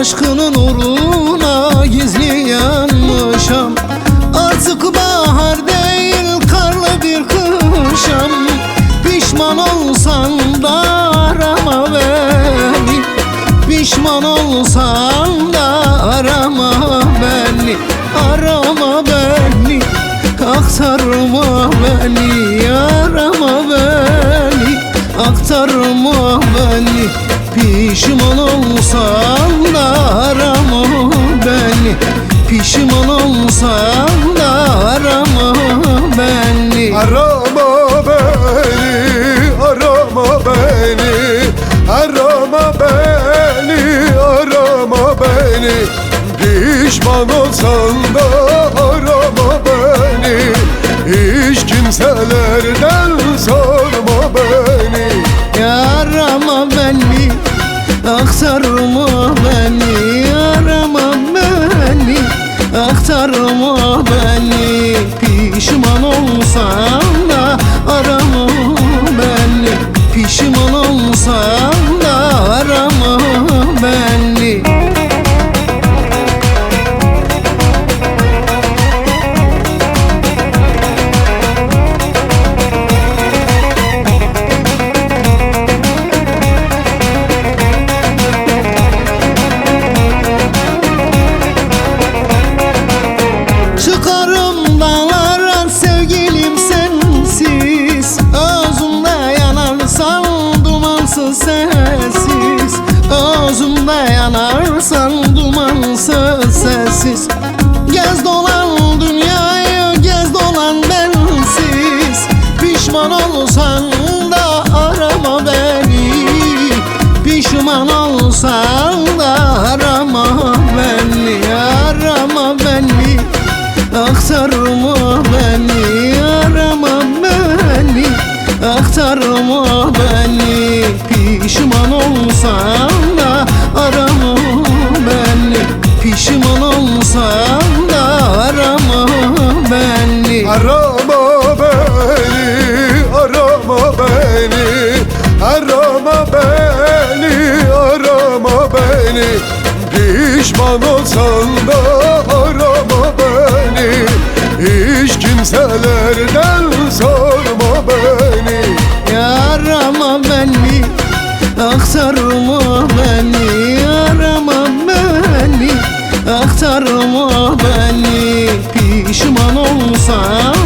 Aşkının uğruna gizli yanmışam. Artık bahar değil karlı bir kışam. Pişman olsan da arama beni, pişman olsan da arama beni, arama beni, aktarma beni, arama beni, aktarma beni. Pişman olsan da arama beni, pişman olsan da arama beni. Arama beni, arama beni, arama beni, arama beni. Pişman olsan da arama beni, hiç kimselerden sorma beni. Arama beni, aktarma beni, arama beni, aktarma beni. Pişman olsan da arama beni, pişman olsan da arama beni. Çıkarım dağlara sevgilim sensiz, özümde yanarsan dumansız sessiz, özümde yanarsan dumansız sessiz. Gez dolan dünyayı, gez dolan bensiz. Pişman olsan da arama beni, pişman olsan da arama beni, arama beni, aktarma beni, arama beni, aktarma beni. Pişman olsan da arama beni, pişman olsan da arama beni. Arama beni, arama beni, arama beni, arama beni. Pişman olsan da arama beni, hiç kimselerden sorma beni. Arama beni, aktarma beni, arama beni, aktarma beni. Pişman olsan